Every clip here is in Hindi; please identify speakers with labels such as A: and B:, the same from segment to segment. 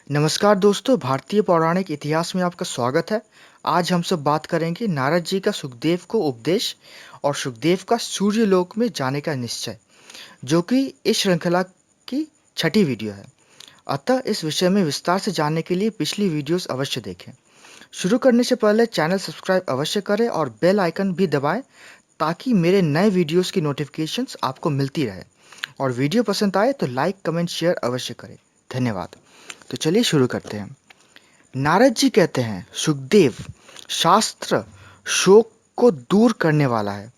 A: नमस्कार दोस्तों, भारतीय पौराणिक इतिहास में आपका स्वागत है। आज हम सब बात करेंगे नारद जी का सुखदेव को उपदेश और सुखदेव का सूर्यलोक में जाने का निश्चय, जो कि इस श्रृंखला की छठी वीडियो है। अतः इस विषय में विस्तार से जानने के लिए पिछली वीडियोस अवश्य देखें। शुरू करने से पहले चैनल सब्सक्राइब अवश्य करें और बेल आइकन भी दबाएं ताकि मेरे नए वीडियोस की नोटिफिकेशंस आपको मिलती रहे। और वीडियो पसंद आए तो लाइक, कमेंट, शेयर अवश्य करें। धन्यवाद। तो चलिए शुरू करते हैं। नारद जी कहते हैं, सुखदेव, शास्त्र शोक को दूर करने वाला है।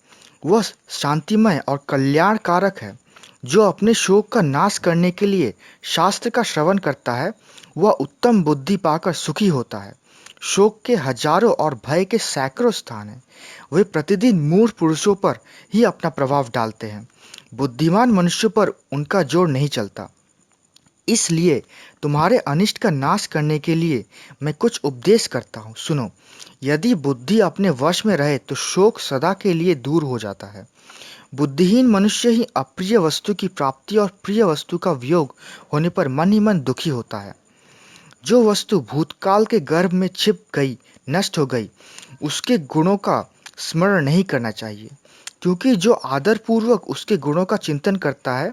A: वह शांतिमय और कल्याणकारक है। जो अपने शोक का नाश करने के लिए शास्त्र का श्रवण करता है, वह उत्तम बुद्धि पाकर सुखी होता है। शोक के हजारों और भय के सैकड़ों स्थान हैं। वे प्रतिदिन मूढ़ पुरुषों पर ही अपना प्रभाव डालते हैं। बुद्धिमान मनुष्यों पर उनका जोर नहीं चलता। इसलिए तुम्हारे अनिष्ट का नाश करने के लिए मैं कुछ उपदेश करता हूँ, सुनो। यदि बुद्धि अपने वश में रहे तो शोक सदा के लिए दूर हो जाता है। बुद्धिहीन मनुष्य ही अप्रिय वस्तु की प्राप्ति और प्रिय वस्तु का वियोग होने पर मन ही मन दुखी होता है। जो वस्तु भूतकाल के गर्भ में छिप गई, नष्ट हो गई, उसके गुणों का स्मरण नहीं करना चाहिए, क्योंकि जो आदरपूर्वक उसके गुणों का चिंतन करता है,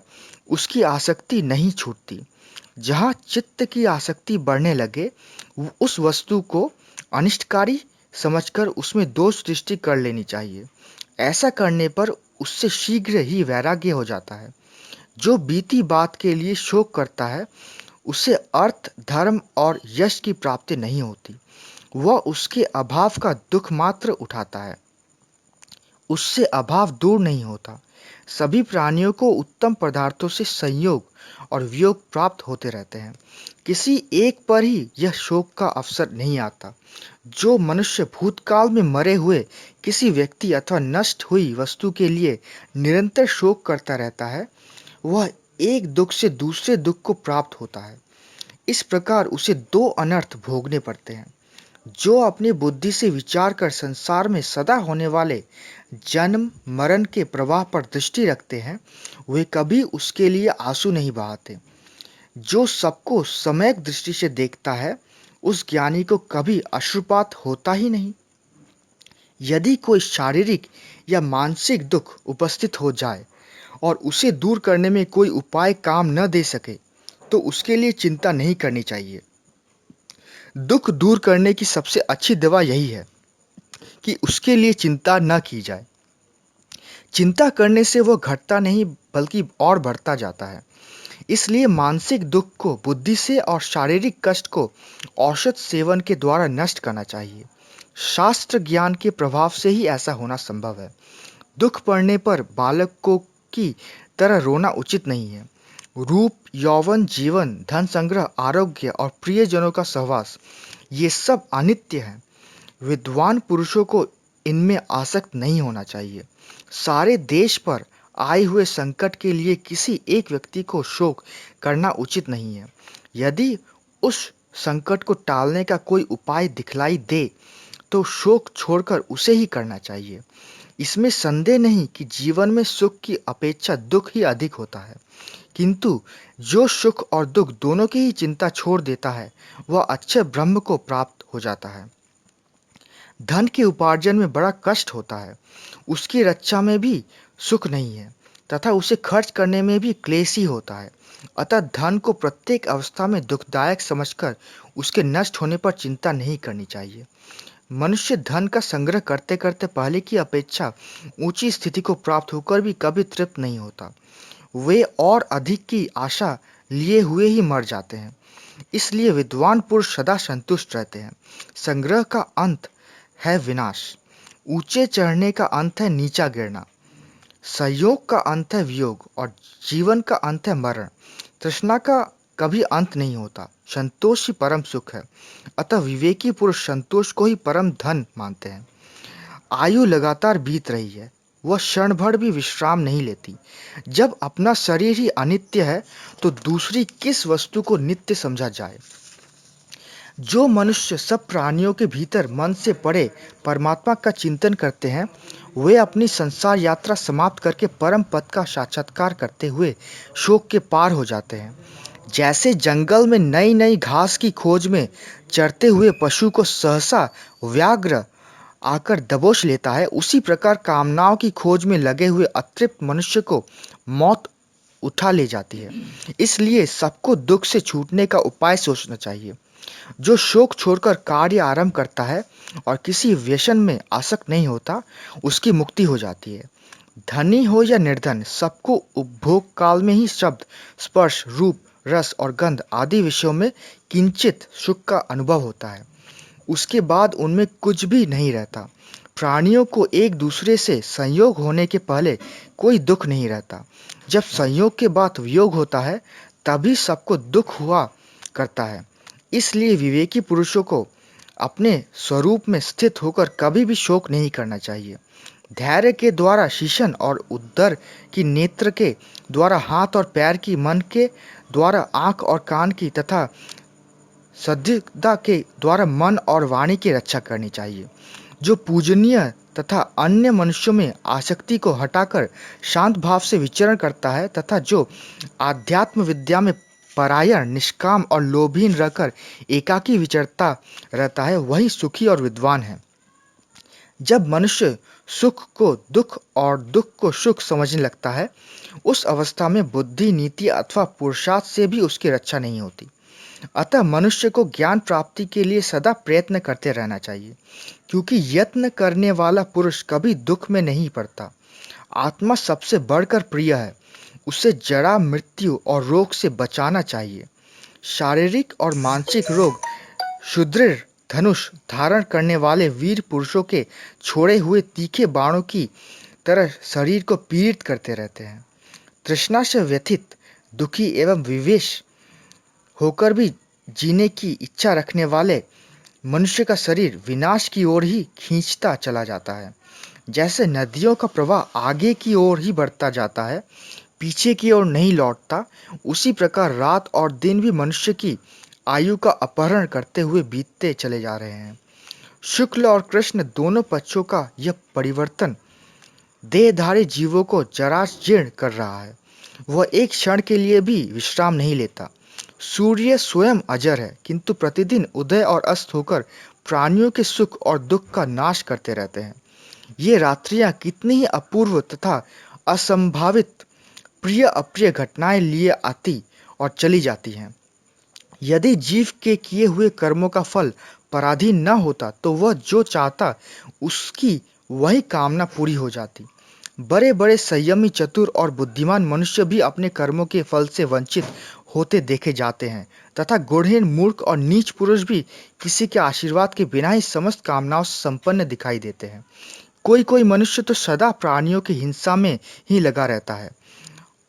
A: उसकी आसक्ति नहीं छूटती। जहाँ चित्त की आसक्ति बढ़ने लगे, उस वस्तु को अनिष्टकारी समझकर उसमें दोष दृष्टि कर लेनी चाहिए। ऐसा करने पर उससे शीघ्र ही वैराग्य हो जाता है। जो बीती बात के लिए शोक करता है, उसे अर्थ, धर्म और यश की प्राप्ति नहीं होती। वह उसके अभाव का दुख मात्र उठाता है, उससे अभाव दूर नहीं होता। सभी प्राणियों को उत्तम पदार्थों से संयोग और वियोग प्राप्त होते रहते हैं। किसी एक पर ही यह शोक का अवसर नहीं आता। जो मनुष्य भूतकाल में मरे हुए किसी व्यक्ति अथवा नष्ट हुई वस्तु के लिए निरंतर शोक करता रहता है, वह एक दुख से दूसरे दुख को प्राप्त होता है। इस प्रकार उसे दो अनर्थ भोगने पड़ते हैं। जो अपनी बुद्धि से विचार कर संसार में सदा होने वाले जन्म मरण के प्रवाह पर दृष्टि रखते हैं, वे कभी उसके लिए आंसू नहीं बहाते। जो सबको सम्यक दृष्टि से देखता है, उस ज्ञानी को कभी अश्रुपात होता ही नहीं। यदि कोई शारीरिक या मानसिक दुख उपस्थित हो जाए और उसे दूर करने में कोई उपाय काम न दे सके, तो उसके लिए चिंता नहीं करनी चाहिए। दुख दूर करने की सबसे अच्छी दवा यही है कि उसके लिए चिंता न की जाए। चिंता करने से वह घटता नहीं बल्कि और बढ़ता जाता है। इसलिए मानसिक दुख को बुद्धि से और शारीरिक कष्ट को औषध सेवन के द्वारा नष्ट करना चाहिए। शास्त्र ज्ञान के प्रभाव से ही ऐसा होना संभव है। दुख पड़ने पर बालकों की तरह रोना उचित नहीं है। रूप, यौवन, जीवन, धन संग्रह, आरोग्य और प्रियजनों का सहवास, ये सब अनित्य है। विद्वान पुरुषों को इनमें आसक्त नहीं होना चाहिए। सारे देश पर आए हुए संकट के लिए किसी एक व्यक्ति को शोक करना उचित नहीं है। यदि उस संकट को टालने का कोई उपाय दिखलाई दे, तो शोक छोड़कर उसे ही करना चाहिए। इसमें संदेह नहीं कि जीवन में सुख की अपेक्षा दुख ही अधिक होता है, किंतु जो सुख और दुख दोनों की ही चिंता छोड़ देता है, वह अच्छे ब्रह्म को प्राप्त हो जाता है। धन के उपार्जन में बड़ा कष्ट होता है, उसकी रक्षा में भी सुख नहीं है, तथा उसे खर्च करने में भी क्लेश ही होता है। अतः धन को प्रत्येक अवस्था में दुखदायक समझकर उसके नष्ट होने पर चिंता नहीं करनी चाहिए। मनुष्य धन का संग्रह करते करते पहले की अपेक्षा ऊंची स्थिति को प्राप्त होकर भी कभी तृप्त नहीं होता। वे और अधिक की आशा लिए हुए ही मर जाते हैं। इसलिए विद्वान पुरुष सदा संतुष्ट रहते हैं। संग्रह का अंत है विनाश, ऊंचे चढ़ने का अंत है नीचा गिरना, संयोग का अंत है वियोग और जीवन का अंत है मरण। तृष्णा का कभी अंत नहीं होता। संतोष ही परम सुख है। अतः विवेकी पुरुष संतोष को ही परम धन मानते हैं। आयु लगातार बीत रही है, वह क्षण भर भी विश्राम नहीं लेती। जब अपना शरीर ही अनित्य है, तो दूसरी किस वस्तु को नित्य समझा जाए। जो मनुष्य सब प्राणियों के भीतर मन से पड़े परमात्मा का चिंतन करते हैं, वे अपनी संसार यात्रा समाप्त करके परम पद का साक्षात्कार करते हुए शोक के पार हो जाते हैं। जैसे जंगल में नई नई घास की खोज में चरते हुए पशु को सहसा व्याघ्र आकर दबोच लेता है, उसी प्रकार कामनाओं की खोज में लगे हुए अतृप्त मनुष्य को मौत उठा ले जाती है। इसलिए सबको दुख से छूटने का उपाय सोचना चाहिए। जो शोक छोड़कर कार्य आरंभ करता है और किसी व्यसन में आसक्त नहीं होता, उसकी मुक्ति हो जाती है। धनी हो या निर्धन, सबको उपभोग काल में ही शब्द, स्पर्श, रूप, रस और गंध आदि विषयों में किंचित सुख का अनुभव होता है। उसके बाद उनमें कुछ भी नहीं रहता। प्राणियों को एक दूसरे से संयोग होने के पहले कोई दुख नहीं रहता। जब संयोग के बाद वियोग होता है, तभी सबको दुख हुआ करता है। इसलिए विवेकी पुरुषों को अपने स्वरूप में स्थित होकर कभी भी शोक नहीं करना चाहिए। धैर्य के द्वारा शीशन और उदर की, नेत्र के द्वारा हाथ और पैर की, मन के द्वारा आंख और कान की तथा सद्योता के द्वारा मन और वाणी की रक्षा करनी चाहिए। जो पूजनीय तथा अन्य मनुष्यों में आसक्ति को हटाकर शांत भाव से विचरण करता है तथा जो आध्यात्म विद्या में परायण, निष्काम और लोभहीन रहकर एकाकी विचरता रहता है, वही सुखी और विद्वान है। जब मनुष्य सुख को दुख और दुख को सुख समझने लगता है, उस अवस्था में बुद्धि, नीति अथवा पुरुषार्थ से भी उसकी रक्षा नहीं होती। अतः मनुष्य को ज्ञान प्राप्ति के लिए सदा प्रयत्न करते रहना चाहिए, क्योंकि यत्न करने वाला पुरुष कभी दुख में नहीं पड़ता। आत्मा सबसे बढ़कर प्रिय है, उसे जरा, मृत्यु और रोग से बचाना चाहिए। शारीरिक और मानसिक रोग सुदृढ़ धनुष धारण करने वाले वीर पुरुषों के छोड़े हुए तीखे बाणों की तरह शरीर को पीड़ित करते रहते हैं। तृष्णा से व्यथित, दुखी एवं विवेश होकर भी जीने की इच्छा रखने वाले मनुष्य का शरीर विनाश की ओर ही खींचता चला जाता है। जैसे नदियों का प्रवाह आगे की ओर ही बढ़ता जाता है, पीछे की ओर नहीं लौटता, उसी प्रकार रात और दिन भी मनुष्य की आयु का अपहरण करते हुए बीतते चले जा रहे हैं। शुक्ल और कृष्ण दोनों पक्षों का यह परिवर्तन देहधारी जीवों को जराजीर्ण कर रहा है। वह एक क्षण के लिए भी विश्राम नहीं लेता। सूर्य स्वयं अजर है, किंतु प्रतिदिन उदय और अस्त होकर प्राणियों के सुख और दुख का नाश करते रहते हैं। ये रात्रियां कितनी ही अपूर्व तथा असंभावित, प्रिय अप्रिय घटनाएं लिए आती और चली जाती हैं। यदि जीव के किए हुए कर्मों का फल पराधीन न होता, तो वह जो चाहता उसकी वही कामना पूरी हो जाती। बड़े बड़े संयमी, चतुर और बुद्धिमान मनुष्य भी अपने कर्मों के फल से वंचित होते देखे जाते हैं, तथा गुणहीन, मूर्ख और नीच पुरुष भी किसी के आशीर्वाद के बिना ही समस्त कामनाओं से संपन्न दिखाई देते हैं। कोई कोई मनुष्य तो सदा प्राणियों की हिंसा में ही लगा रहता है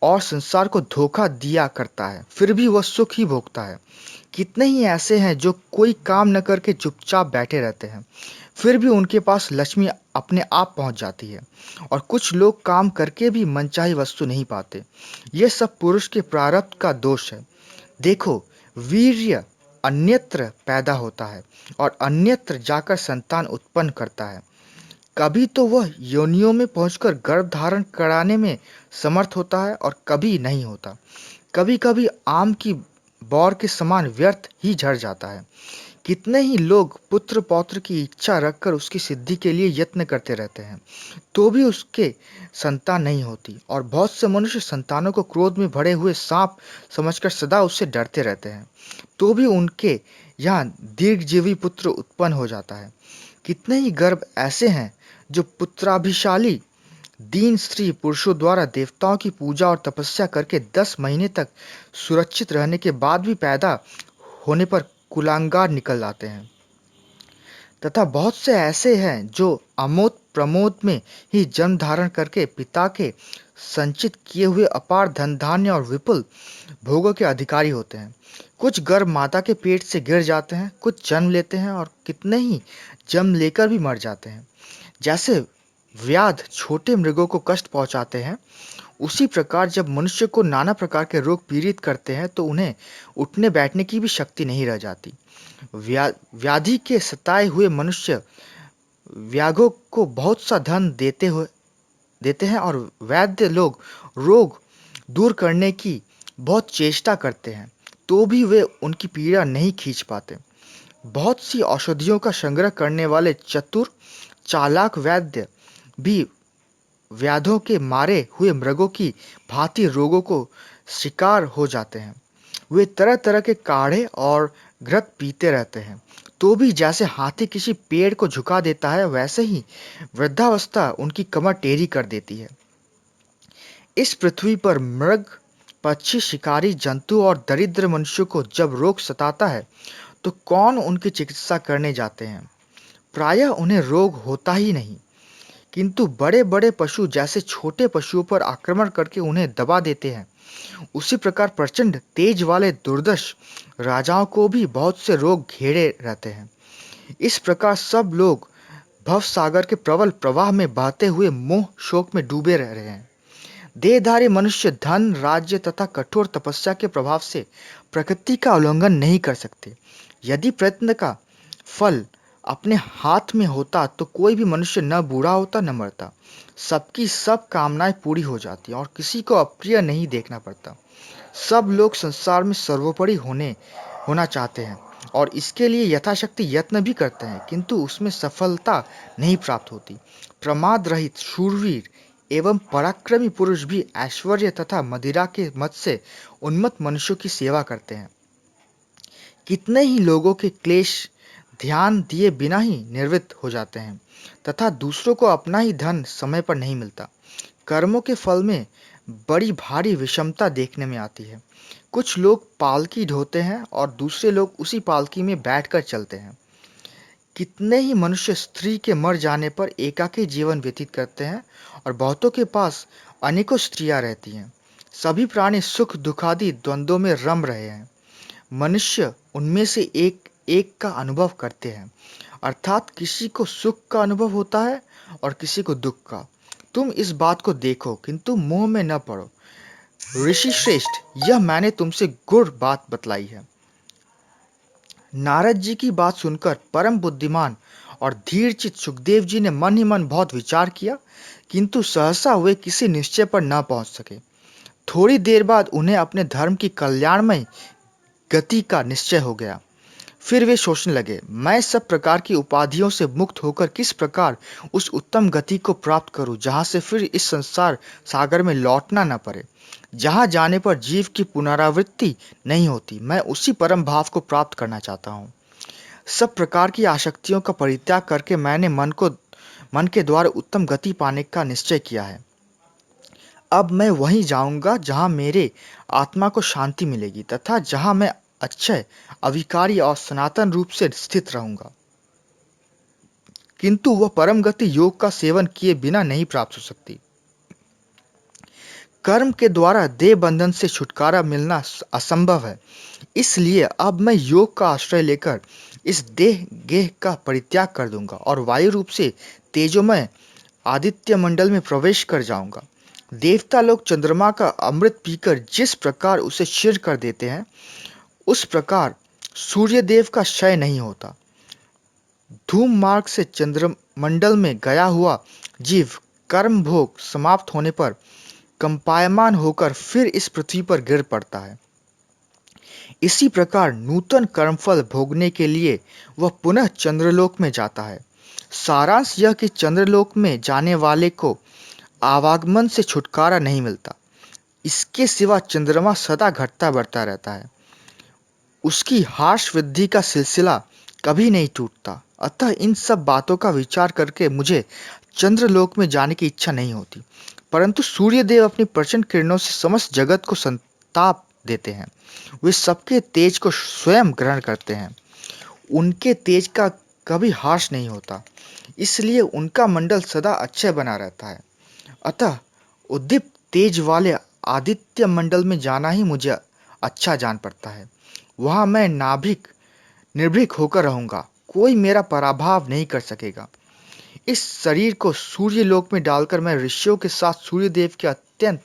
A: और संसार को धोखा दिया करता है, फिर भी वह सुख ही भोगता है। कितने ही ऐसे हैं जो कोई काम न करके चुपचाप बैठे रहते हैं, फिर भी उनके पास लक्ष्मी अपने आप पहुंच जाती है। और कुछ लोग काम करके भी मनचाही वस्तु नहीं पाते। ये सब पुरुष के प्रारब्ध का दोष है। देखो, वीर्य अन्यत्र पैदा होता है और अन्यत्र जाकर संतान उत्पन्न करता है। कभी तो वह योनियों में पहुंचकर गर्भ धारण कराने में समर्थ होता है और कभी नहीं होता। कभी कभी आम की बौर के समान व्यर्थ ही झड़ जाता है। कितने ही लोग पुत्र पौत्र की इच्छा रखकर उसकी सिद्धि के लिए यत्न करते रहते हैं, तो भी उसके संतान नहीं होती। और बहुत से मनुष्य संतानों को क्रोध में भरे हुए सांप समझकर सदा उससे डरते रहते हैं, तो भी उनके यहाँ दीर्घजीवी पुत्र उत्पन्न हो जाता है। कितने ही गर्भ ऐसे हैं जो पुत्राभिशाली दीन स्त्री पुरुषों द्वारा देवताओं की पूजा और तपस्या करके 10 महीने तक सुरक्षित रहने के बाद भी पैदा होने पर कुलांगार निकल आते हैं। तथा बहुत से ऐसे हैं जो अमोद प्रमोद में ही जन्म धारण करके पिता के संचित किए हुए अपार धन धान्य और विपुल भोगों के अधिकारी होते हैं। कुछ गर्भ माता के पेट से गिर जाते हैं, कुछ जन्म लेते हैं और कितने ही जन्म लेकर भी मर जाते हैं। जैसे व्याध छोटे मृगों को कष्ट पहुंचाते हैं, उसी प्रकार जब मनुष्य को नाना प्रकार के रोग पीड़ित करते हैं, तो उन्हें उठने बैठने की भी शक्ति नहीं रह जाती। व्याधि के सताए हुए मनुष्य व्याघों को बहुत सा धन देते हैं और वैद्य लोग रोग दूर करने की बहुत चेष्टा करते हैं, तो भी वे उनकी पीड़ा नहीं खींच पाते। बहुत सी औषधियों का संग्रह करने वाले चतुर चालाक वैद्य भी व्याधों के मारे हुए मृगों की भांति रोगों को शिकार हो जाते हैं। वे तरह तरह के काढ़े और घृत पीते रहते हैं, तो भी जैसे हाथी किसी पेड़ को झुका देता है, वैसे ही वृद्धावस्था उनकी कमर टेढ़ी कर देती है। इस पृथ्वी पर मृग, पक्षी, शिकारी जंतु और दरिद्र मनुष्यों को जब रोग सताता है, तो कौन उनकी चिकित्सा करने जाते हैं? प्रायः उन्हें रोग होता ही नहीं, किंतु बड़े बड़े पशु जैसे छोटे पशुओं पर आक्रमण करके उन्हें दबा देते हैं। उसी प्रकार प्रचंड तेज वाले दुर्धर्ष राजाओं को भी बहुत से रोग घेरे रहते हैं। इस प्रकार सब लोग भवसागर के प्रबल प्रवाह में बहते हुए मोह शोक में डूबे रह रहे हैं। देहधारी मनुष्य धन, राज्य तथा कठोर तपस्या के प्रभाव से प्रकृति का उल्लंघन नहीं कर सकते। यदि प्रयत्न का फल अपने हाथ में होता तो कोई भी मनुष्य न बूढ़ा होता न मरता। सबकी सब कामनाएं पूरी हो जाती और किसी को अप्रिय नहीं देखना पड़ता। सब लोग संसार में सर्वोपरि होना चाहते हैं और इसके लिए यथाशक्ति यत्न भी करते हैं, किंतु उसमें सफलता नहीं प्राप्त होती। प्रमाद रहित शूरवीर एवं पराक्रमी पुरुष भी ऐश्वर्य तथा मदिरा के मत से उन्मत्त मनुष्यों की सेवा करते हैं। कितने ही लोगों के क्लेश ध्यान दिए बिना ही निवृत्त हो जाते हैं तथा दूसरों को अपना ही धन समय पर नहीं मिलता। कर्मों के फल में बड़ी भारी विषमता देखने में आती है। कुछ लोग पालकी ढोते हैं और दूसरे लोग उसी पालकी में बैठकर चलते हैं। कितने ही मनुष्य स्त्री के मर जाने पर एकाकी जीवन व्यतीत करते हैं और बहुतों के पास अनेकों स्त्रियां रहती हैं। सभी प्राणी सुख दुखादि द्वंद्वों में रम रहे हैं। मनुष्य उनमें से एक एक का अनुभव करते हैं, अर्थात किसी को सुख का अनुभव होता है और किसी को दुख का। तुम इस बात को देखो, किंतु मोह में न पड़ो। ऋषि श्रेष्ठ, यह मैंने तुमसे गुड़ बात बतलाई है। नारद जी की बात सुनकर परम बुद्धिमान और धीरचित सुखदेव जी ने मन ही मन बहुत विचार किया, किंतु सहसा वे किसी निश्चय पर न पहुंच सके। थोड़ी देर बाद उन्हें अपने धर्म की कल्याणमय गति का निश्चय हो गया। फिर वे सोचने लगे, मैं सब प्रकार की उपाधियों से मुक्त होकर किस प्रकार उस उत्तम गति को प्राप्त करूं, जहां से फिर इस संसार सागर में लौटना न पड़े, जहां जाने पर जीव की पुनरावृत्ति नहीं होती। मैं उसी परम भाव को प्राप्त करना चाहता हूं। सब प्रकार की आसक्तियों का परित्याग करके मैंने मन के द्वारा उत्तम गति पाने का निश्चय किया है। अब मैं वहीं जाऊंगा जहां मेरे आत्मा को शांति मिलेगी तथा जहां मैं अक्षय, अविकारी और सनातन रूप से स्थित रहूंगा। किंतु वह परम गति योग का सेवन किए बिना नहीं प्राप्त हो सकती। कर्म के द्वारा देह बंधन से छुटकारा मिलना असंभव है। इसलिए अब मैं योग का आश्रय लेकर इस देह गेह का परित्याग कर दूंगा और वायु रूप से तेजोमय आदित्य मंडल में प्रवेश कर जाऊंगा। देवता लोग चंद्रमा का अमृत पीकर जिस प्रकार उसे क्षीण कर देते हैं, उस प्रकार सूर्यदेव का क्षय नहीं होता। धूम मार्ग से चंद्रमंडल में गया हुआ जीव कर्म भोग समाप्त होने पर कंपायमान होकर फिर इस पृथ्वी पर गिर पड़ता है। इसी प्रकार नूतन कर्मफल भोगने के लिए वह पुनः चंद्रलोक में जाता है। सारांश यह कि चंद्रलोक में जाने वाले को आवागमन से छुटकारा नहीं मिलता। इसके सिवा चंद्रमा सदा घटता बढ़ता रहता है। उसकी हार्ष वृद्धि का सिलसिला कभी नहीं टूटता। अतः इन सब बातों का विचार करके मुझे चंद्रलोक में जाने की इच्छा नहीं होती, परंतु सूर्यदेव अपनी प्रचंड किरणों से समस्त जगत को संताप देते हैं। वे सबके तेज को स्वयं ग्रहण करते हैं। उनके तेज का कभी हार्ष नहीं होता, इसलिए उनका मंडल सदा अक्षय बना रहता है। अतः उद्दीप्त तेज वाले आदित्य मंडल में जाना ही मुझे अच्छा जान पड़ता है। वहां मैं निर्भीक होकर रहूंगा, कोई मेरा पराभव नहीं कर सकेगा। इस शरीर को सूर्यलोक में डालकर मैं ऋषियों के साथ सूर्यदेव के अत्यंत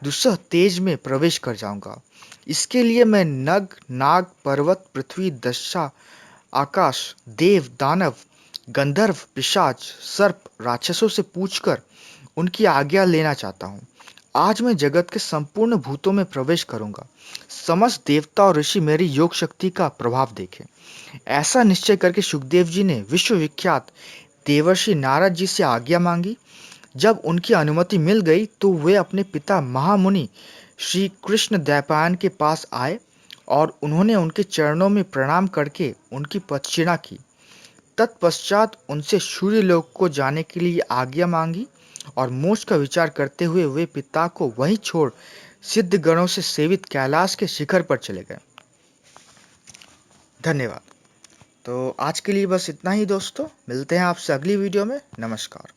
A: दुस्सह तेज में प्रवेश कर जाऊंगा। इसके लिए मैं नग, नाग, पर्वत, पृथ्वी, दशा, आकाश, देव, दानव, गंधर्व, पिशाच, सर्प, राक्षसों से पूछकर उनकी आज्ञा लेना चाहता हूँ। आज मैं जगत के संपूर्ण भूतों में प्रवेश करूंगा। समस्त देवता और ऋषि मेरी योग शक्ति का प्रभाव देखें। ऐसा निश्चय करके सुखदेव जी ने विश्वविख्यात देवर्षि नारद जी से आज्ञा मांगी। जब उनकी अनुमति मिल गई तो वे अपने पिता महामुनि श्री कृष्ण द्वैपायन के पास आए और उन्होंने उनके चरणों में प्रणाम करके उनकी प्रदक्षिणा की। तत्पश्चात उनसे सूर्य लोक को जाने के लिए आज्ञा मांगी और मोक्ष का विचार करते हुए वे पिता को वहीं छोड़ सिद्ध गणों से सेवित कैलाश के शिखर पर चले गए। धन्यवाद। तो आज के लिए बस इतना ही दोस्तों, मिलते हैं आपसे अगली वीडियो में। नमस्कार।